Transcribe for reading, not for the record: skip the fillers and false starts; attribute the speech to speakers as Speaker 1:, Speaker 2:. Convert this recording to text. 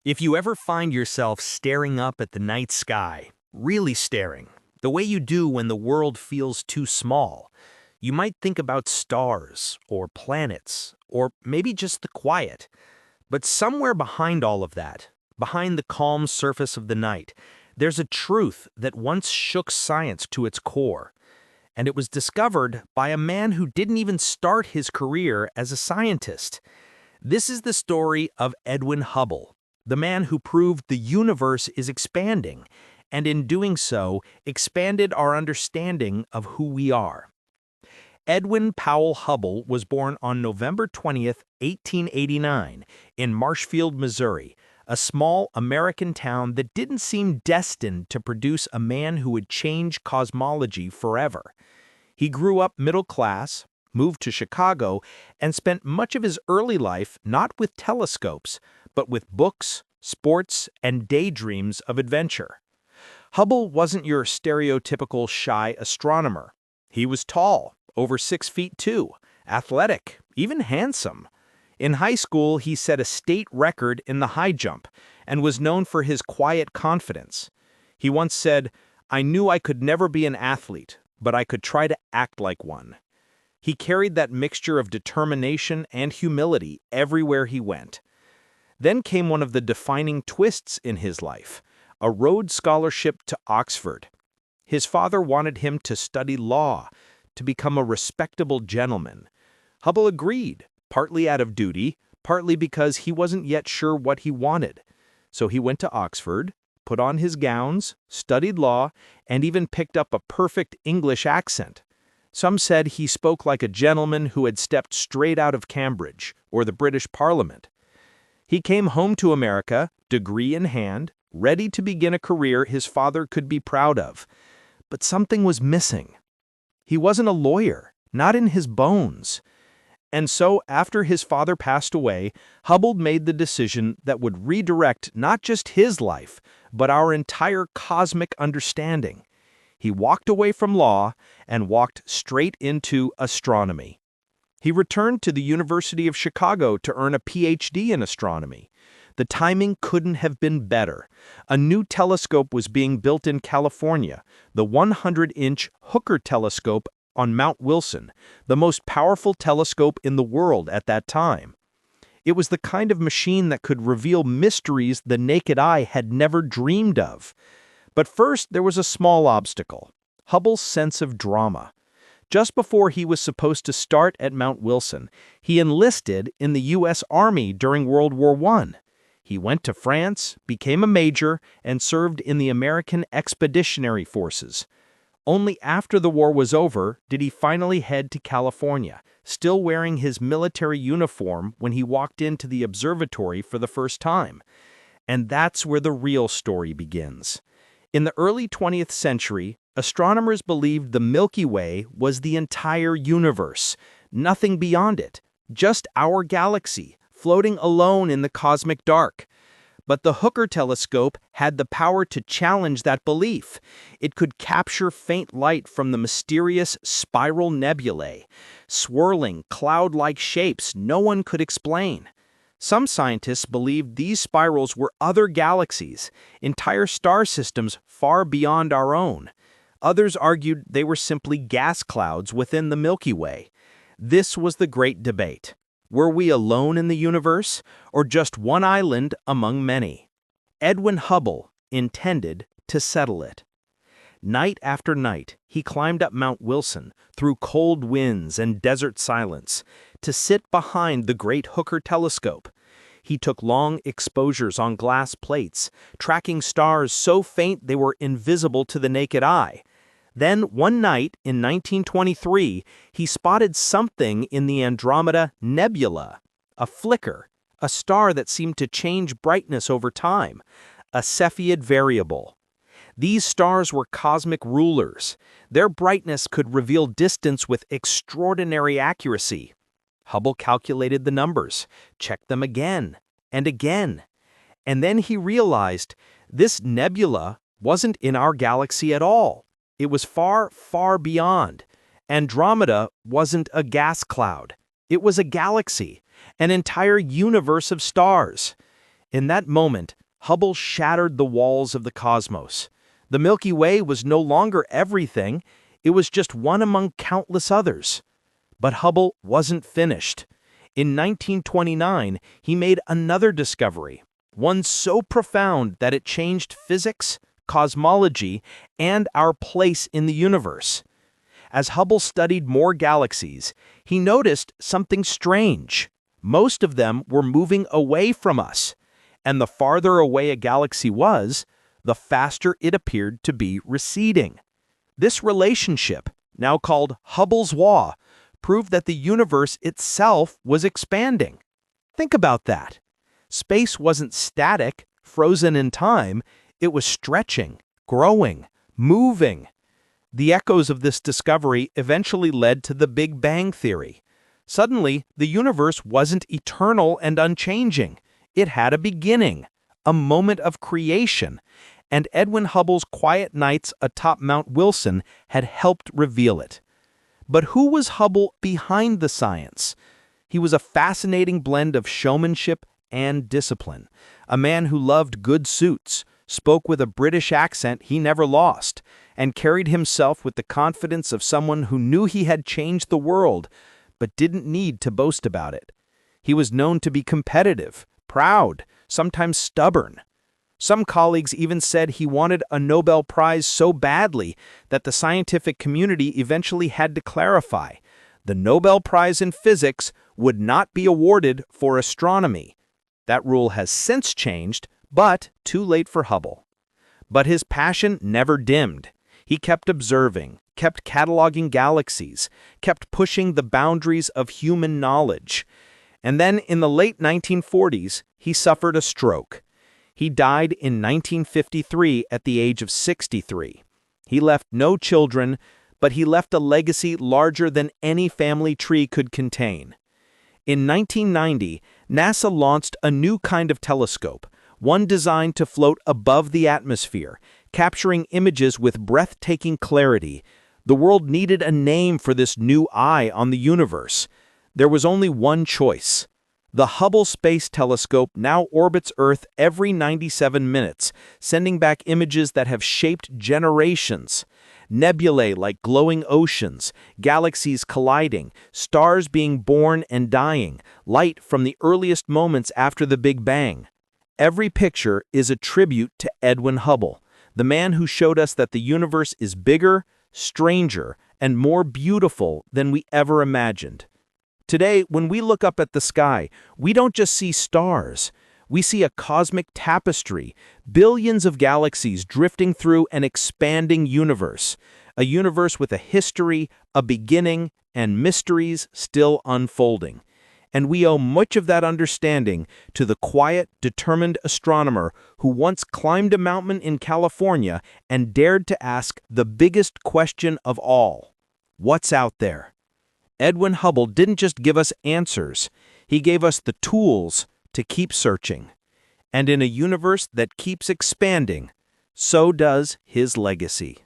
Speaker 1: If you ever find yourself staring up at the night sky, really staring, the way you do when the world feels too small, you might think about stars or planets or maybe just the quiet. But somewhere behind all of that, behind the calm surface of the night, there's a truth that once shook science to its core. And it was discovered by a man who didn't even start his career as a scientist. This is the story of Edwin Hubble, the man who proved the universe is expanding, and in doing so, expanded our understanding of who we are. Edwin Powell Hubble was born on November 20th, 1889, in Marshfield, Missouri, a small American town that didn't seem destined to produce a man who would change cosmology forever. He grew up middle class, moved to Chicago, and spent much of his early life not with telescopes, but with books, sports, and daydreams of adventure. Hubble wasn't your stereotypical shy astronomer. He was tall, over 6 feet 2, athletic, even handsome. In high school, he set a state record in the high jump and was known for his quiet confidence. He once said, "I knew I could never be an athlete, but I could try to act like one." He carried that mixture of determination and humility everywhere he went. Then came one of the defining twists in his life, a Rhodes Scholarship to Oxford. His father wanted him to study law, to become a respectable gentleman. Hubble agreed, partly out of duty, partly because he wasn't yet sure what he wanted. So he went to Oxford, put on his gowns, studied law, and even picked up a perfect English accent. Some said he spoke like a gentleman who had stepped straight out of Cambridge or the British Parliament. He came home to America, degree in hand, ready to begin a career his father could be proud of. But something was missing. He wasn't a lawyer, not in his bones. And so, after his father passed away, Hubble made the decision that would redirect not just his life, but our entire cosmic understanding. He walked away from law and walked straight into astronomy. He returned to the University of Chicago to earn a PhD in astronomy. The timing couldn't have been better. A new telescope was being built in California, the 100-inch Hooker telescope on Mount Wilson, the most powerful telescope in the world at that time. It was the kind of machine that could reveal mysteries the naked eye had never dreamed of. But first, there was a small obstacle: Hubble's sense of drama. Just before he was supposed to start at Mount Wilson, he enlisted in the U.S. Army during World War I. He went to France, became a major, and served in the American Expeditionary Forces. Only after the war was over did he finally head to California, still wearing his military uniform when he walked into the observatory for the first time. And that's where the real story begins. In the early 20th century, astronomers believed the Milky Way was the entire universe, nothing beyond it, just our galaxy, floating alone in the cosmic dark. But the Hooker telescope had the power to challenge that belief. It could capture faint light from the mysterious spiral nebulae, swirling cloud-like shapes no one could explain. Some scientists believed these spirals were other galaxies, entire star systems far beyond our own. Others argued they were simply gas clouds within the Milky Way. This was the great debate. Were we alone in the universe, or just one island among many? Edwin Hubble intended to settle it. Night after night, he climbed up Mount Wilson through cold winds and desert silence to sit behind the great Hooker telescope. He took long exposures on glass plates, tracking stars so faint they were invisible to the naked eye. Then, one night in 1923, he spotted something in the Andromeda Nebula, a flicker, a star that seemed to change brightness over time, a Cepheid variable. These stars were cosmic rulers. Their brightness could reveal distance with extraordinary accuracy. Hubble calculated the numbers, checked them again and again. And then he realized this nebula wasn't in our galaxy at all. It was far, far beyond. Andromeda wasn't a gas cloud. It was a galaxy, an entire universe of stars. In that moment, Hubble shattered the walls of the cosmos. The Milky Way was no longer everything, it was just one among countless others. But Hubble wasn't finished. In 1929, he made another discovery, one so profound that it changed physics, cosmology, and our place in the universe. As Hubble studied more galaxies, he noticed something strange. Most of them were moving away from us, and the farther away a galaxy was, the faster it appeared to be receding. This relationship, now called Hubble's law, proved that the universe itself was expanding. Think about that. Space wasn't static, frozen in time, it was stretching, growing, moving. The echoes of this discovery eventually led to the Big Bang theory. Suddenly, the universe wasn't eternal and unchanging. It had a beginning, a moment of creation, and Edwin Hubble's quiet nights atop Mount Wilson had helped reveal it. But who was Hubble behind the science? He was a fascinating blend of showmanship and discipline, a man who loved good suits, spoke with a British accent he never lost, and carried himself with the confidence of someone who knew he had changed the world, but didn't need to boast about it. He was known to be competitive, proud, sometimes stubborn. Some colleagues even said he wanted a Nobel Prize so badly that the scientific community eventually had to clarify. The Nobel Prize in Physics would not be awarded for astronomy. That rule has since changed, but too late for Hubble. But his passion never dimmed. He kept observing, kept cataloging galaxies, kept pushing the boundaries of human knowledge. And then in the late 1940s, he suffered a stroke. He died in 1953 at the age of 63. He left no children, but he left a legacy larger than any family tree could contain. In 1990, NASA launched a new kind of telescope, one designed to float above the atmosphere, capturing images with breathtaking clarity. The world needed a name for this new eye on the universe. There was only one choice. The Hubble Space Telescope now orbits Earth every 97 minutes, sending back images that have shaped generations. Nebulae like glowing oceans, galaxies colliding, stars being born and dying, light from the earliest moments after the Big Bang. Every picture is a tribute to Edwin Hubble, the man who showed us that the universe is bigger, stranger, and more beautiful than we ever imagined. Today, when we look up at the sky, we don't just see stars. We see a cosmic tapestry, billions of galaxies drifting through an expanding universe, a universe with a history, a beginning, and mysteries still unfolding. And we owe much of that understanding to the quiet, determined astronomer who once climbed a mountain in California and dared to ask the biggest question of all: what's out there? Edwin Hubble didn't just give us answers, he gave us the tools to keep searching. And in a universe that keeps expanding, so does his legacy.